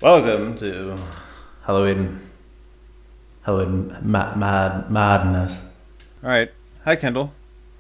Welcome to Halloween madness. All right, hi Kendall.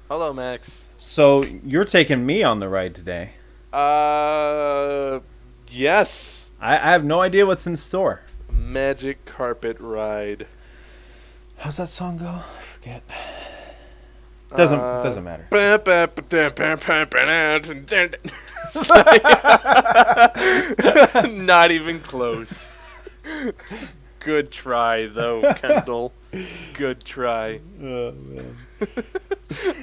Hello, Max. So you're taking me on the ride today. Yes. I have no idea what's in store. Magic carpet ride. How's that song go? I forget. Doesn't matter. Not even close. Good try, though, Kendall. Good try. Oh man.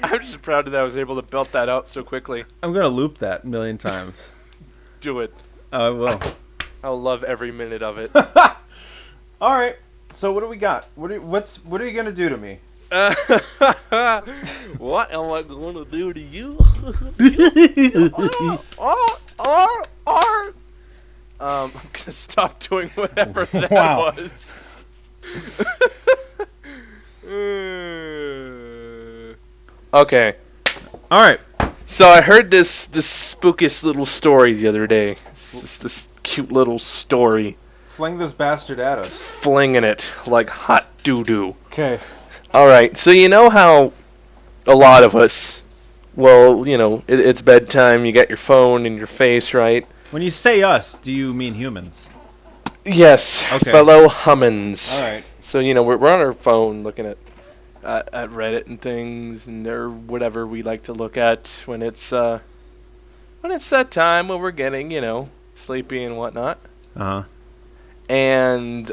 I'm just proud that I was able to belt that out so quickly. I'm gonna loop that a million times. Do it. Oh, I will. I'll love every minute of it. All right. So what do we got? What are you gonna do to me? What am I going to do to you? I'm gonna stop doing whatever that Wow. was. Okay. All right. So I heard this spookiest little story the other day. This cute little story. Fling this bastard at us. Flinging it like hot doo-doo. Okay. Alright, so you know how a lot of us, well, it's bedtime, you got your phone in your face, right? When you say us, do you mean humans? Yes, Okay. fellow hummins. All right. So, we're on our phone looking at Reddit and things, and or whatever we like to look at when it's that time when we're getting, sleepy and whatnot. Uh huh. And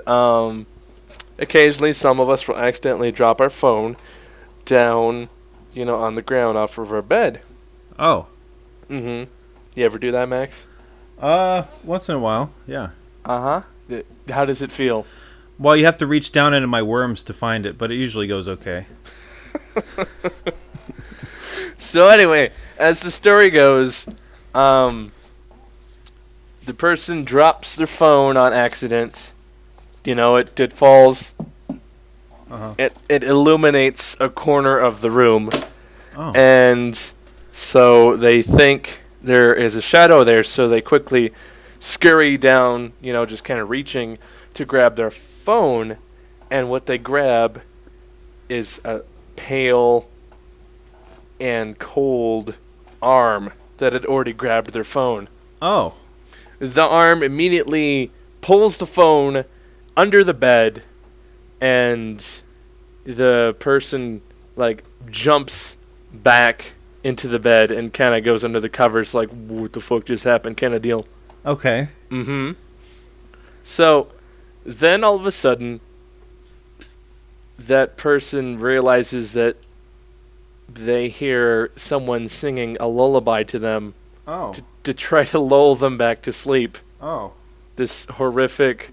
occasionally some of us will accidentally drop our phone down, on the ground off of our bed. Oh. Mm-hmm. You ever do that, Max? Once in a while, yeah. Uh-huh. How does it feel? Well, you have to reach down into my worms to find it, but it usually goes okay. So anyway, as the story goes, the person drops their phone on accident. It falls. Uh-huh. It illuminates a corner of the room. Oh. And so they think there is a shadow there, so they quickly scurry down, just kind of reaching to grab their phone, and what they grab is a pale and cold arm that had already grabbed their phone. Oh. The arm immediately pulls the phone under the bed, and the person jumps back into the bed and kind of goes under the covers like, what the fuck just happened kind of deal. Okay. Mm-hmm. So then all of a sudden that person realizes that they hear someone singing a lullaby to them Oh. to try to lull them back to sleep. Oh. This horrific,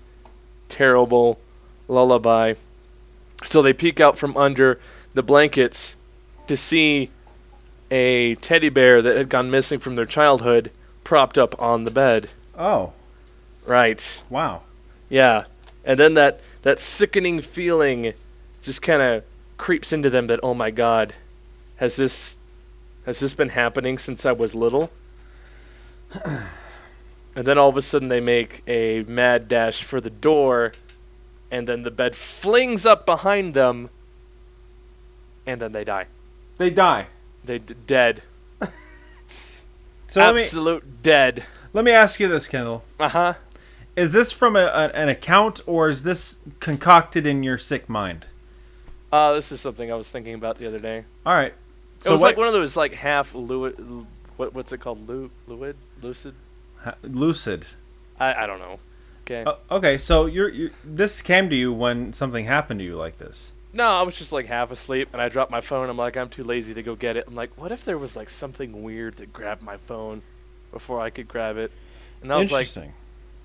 terrible lullaby. So they peek out from under the blankets to see a teddy bear that had gone missing from their childhood propped up on the bed. Oh. Right. Wow. Yeah. And then that sickening feeling just kind of creeps into them that, oh my God, has this been happening since I was little? And then all of a sudden they make a mad dash for the door, and then the bed flings up behind them, and then they die. They die. Dead. So Absolute dead. let me ask you this, Kendall. Uh-huh. Is this from an account, or is this concocted in your sick mind? This is something I was thinking about the other day. All right. It was like one of those half what's it called? Lucid? Lucid. I don't know. Okay. Okay, so this came to you when something happened to you like this. No, I was just half asleep, and I dropped my phone. I'm like, I'm too lazy to go get it. I'm like, what if there was something weird that grabbed my phone before I could grab it? And I was like,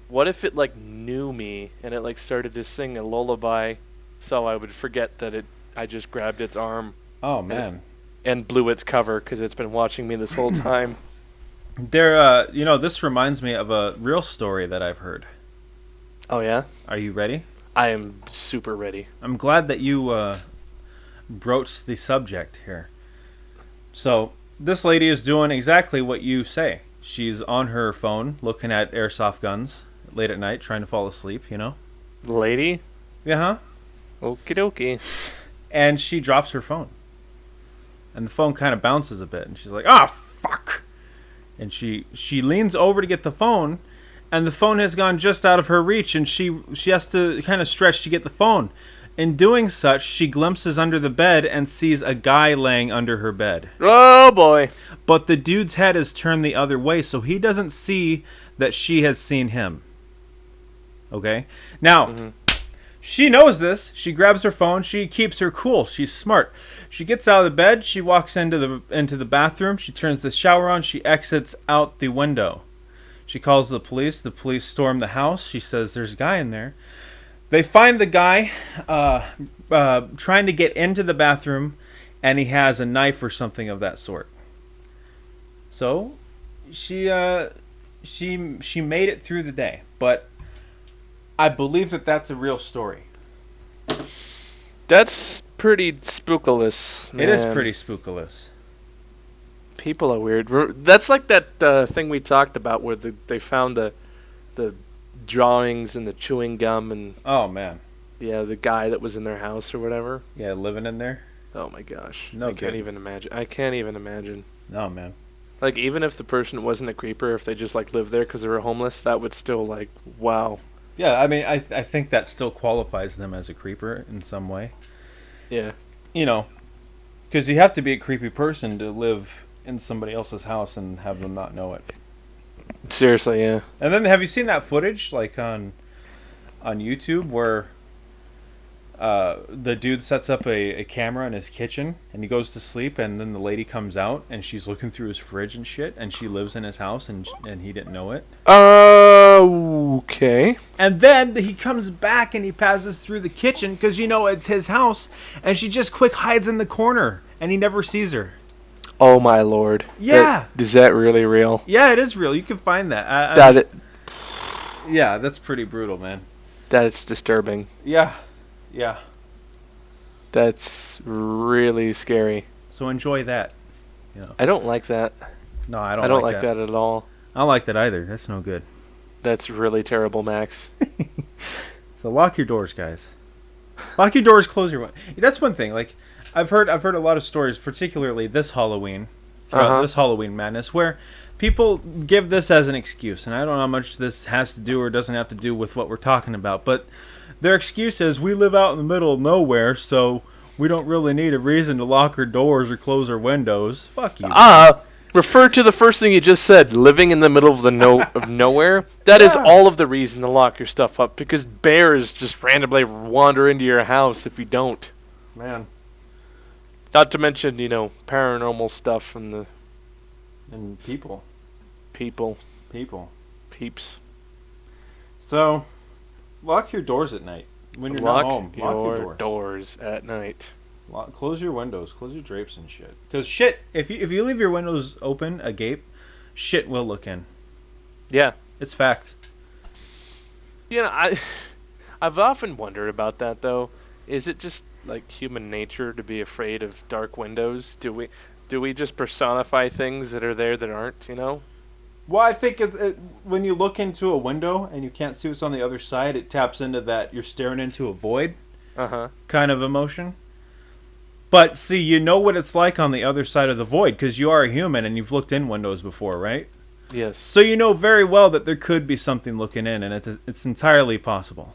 what if it knew me and it started to sing a lullaby, so I would forget that I just grabbed its arm. Oh man. And blew its cover because it's been watching me this whole time. This reminds me of a real story that I've heard. Oh yeah? Are you ready? I am super ready. I'm glad that you broached the subject here. So, this lady is doing exactly what you say. She's on her phone looking at airsoft guns late at night trying to fall asleep, you know? Lady? Yeah, huh? Okie dokie. And she drops her phone. And the phone kind of bounces a bit. And she's like, ah, fuck. And she leans over to get the phone. And the phone has gone just out of her reach. And she has to kind of stretch to get the phone. In doing such, she glimpses under the bed and sees a guy laying under her bed. Oh, boy. But the dude's head is turned the other way, so he doesn't see that she has seen him. Okay? Now, she knows this. She grabs her phone. She keeps her cool. She's smart. She gets out of the bed. She walks into the bathroom. She turns the shower on. She exits out the window. She calls the police. The police storm the house. She says there's a guy in there. They find the guy trying to get into the bathroom, and he has a knife or something of that sort. So, she made it through the day, but I believe that that's a real story. That's pretty spookalous, man. It is pretty spookalous. People are weird. That's like that thing we talked about where they found the drawings and the chewing gum and Oh, man. yeah, the guy that was in their house or whatever. Yeah, living in there? Oh my gosh. No I can't kidding. even imagine. I can't even imagine. No, man. Like, even if the person wasn't a creeper, if they just like lived there because they were homeless, that would still like, wow. Yeah, I mean, I think that still qualifies them as a creeper in some way. Yeah. You know, because you have to be a creepy person to live in somebody else's house and have them not know it. Seriously, yeah. And then, have you seen that footage, like on YouTube, where the dude sets up a camera in his kitchen and he goes to sleep, and then the lady comes out and she's looking through his fridge and shit, and she lives in his house and he didn't know it. Okay. And then he comes back and he passes through the kitchen because, you know, it's his house, and she just quick hides in the corner and he never sees her. Oh my lord. Yeah. Is that really real? Yeah, it is real. You can find that. Yeah, that's pretty brutal, man. That is disturbing. Yeah. Yeah. That's really scary. So enjoy that. You know. I don't like that. No, I don't like that at all. I don't like that either. That's no good. That's really terrible, Max. So lock your doors, guys. Lock your doors, close your windows. That's one thing. Like, I've heard a lot of stories, particularly this Halloween, throughout this Halloween madness, where people give this as an excuse, and I don't know how much this has to do or doesn't have to do with what we're talking about, but their excuse is, we live out in the middle of nowhere, so we don't really need a reason to lock our doors or close our windows. Fuck you. Refer to the first thing you just said, living in the middle of of nowhere. That is all of the reason to lock your stuff up, because bears just randomly wander into your house if you don't. Man. Not to mention, paranormal stuff and people. Peeps. So, lock your doors at night when you're not home. Lock your doors at night. Close your windows. Close your drapes and shit. Because shit, if you leave your windows open, agape, shit will look in. Yeah. It's fact. I've often wondered about that, though. Is it just like human nature to be afraid of dark windows? Do we just personify things that are there that aren't, Well, I think when you look into a window and you can't see what's on the other side, it taps into that you're staring into a void kind of emotion. But see, you know what it's like on the other side of the void because you are a human and you've looked in windows before, right? Yes. So you know very well that there could be something looking in, and it's entirely possible.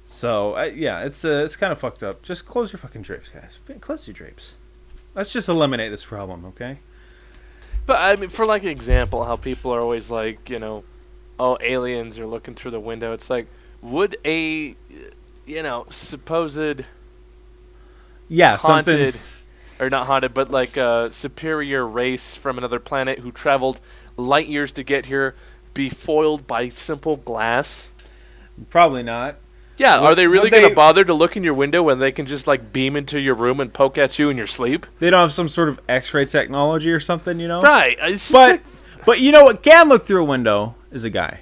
So, it's kind of fucked up. Just close your fucking drapes, guys. Close your drapes. Let's just eliminate this problem, okay? But, I mean, for, like, example, how people are always like, oh, aliens are looking through the window. It's like, would a, supposed haunted, or not haunted, but like a superior race from another planet who traveled light years to get here be foiled by simple glass? Probably not. Yeah, are they really going to bother to look in your window when they can just like beam into your room and poke at you in your sleep? They don't have some sort of X-ray technology or something, Right. But you know what can look through a window is a guy.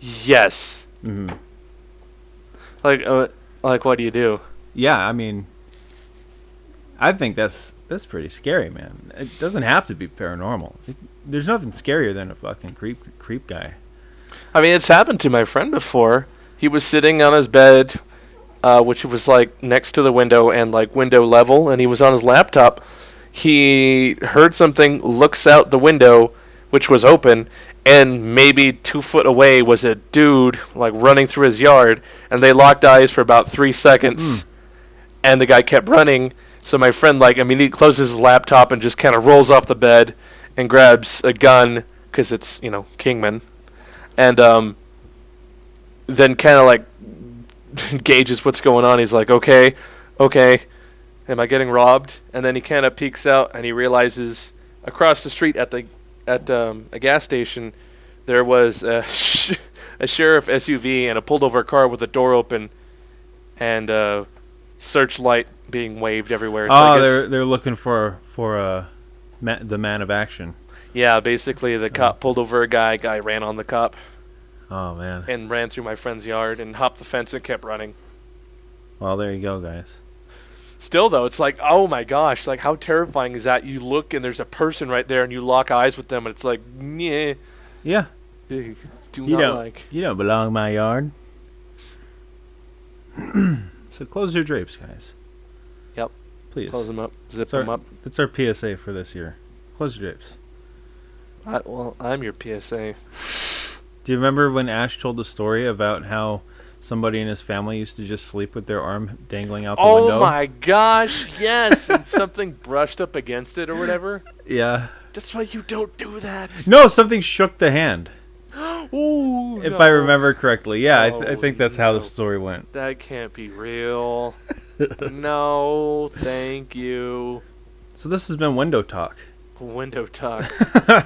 Yes. Mm-hmm. Like what do you do? Yeah, I mean, I think that's pretty scary, man. It doesn't have to be paranormal. There's nothing scarier than a fucking creep guy. I mean, it's happened to my friend before. He was sitting on his bed, which was like next to the window and like window level, and he was on his laptop. He heard something, looks out the window, which was open, and maybe 2 foot away was a dude like running through his yard, and they locked eyes for about 3 seconds, and the guy kept running. So my friend like immediately closes his laptop and just kind of rolls off the bed and grabs a gun because it's Kingman, and then kind of like gauges what's going on. He's like, okay, am I getting robbed? And then he kind of peeks out and he realizes across the street at a gas station there was a sheriff SUV and a pulled over car with the door open and a searchlight being waved everywhere. So they're looking for the man of action. Yeah, basically the cop pulled over a guy ran on the cop. Oh, man. And ran through my friend's yard and hopped the fence and kept running. Well, there you go, guys. Still, though, it's like, oh my gosh, like how terrifying is that? You look and there's a person right there and you lock eyes with them and it's like, yeah. Yeah. You don't belong in my yard. So close your drapes, guys. Yep. Please. Close them up. Zip them up. That's our PSA for this year. Close your drapes. I'm your PSA. Do you remember when Ash told the story about how somebody in his family used to just sleep with their arm dangling out the window? Oh my gosh, yes! And something brushed up against it or whatever? Yeah. That's why you don't do that. No, something shook the hand. Ooh, if I remember correctly. Yeah, I think that's how the story went. That can't be real. No, thank you. So this has been Window Talk. Window Talk.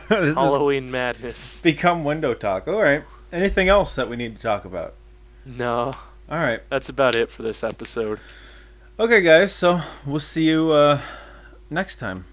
This Halloween madness. Become Window Talk. All right. Anything else that we need to talk about? No. All right. That's about it for this episode. Okay, guys. So we'll see you next time.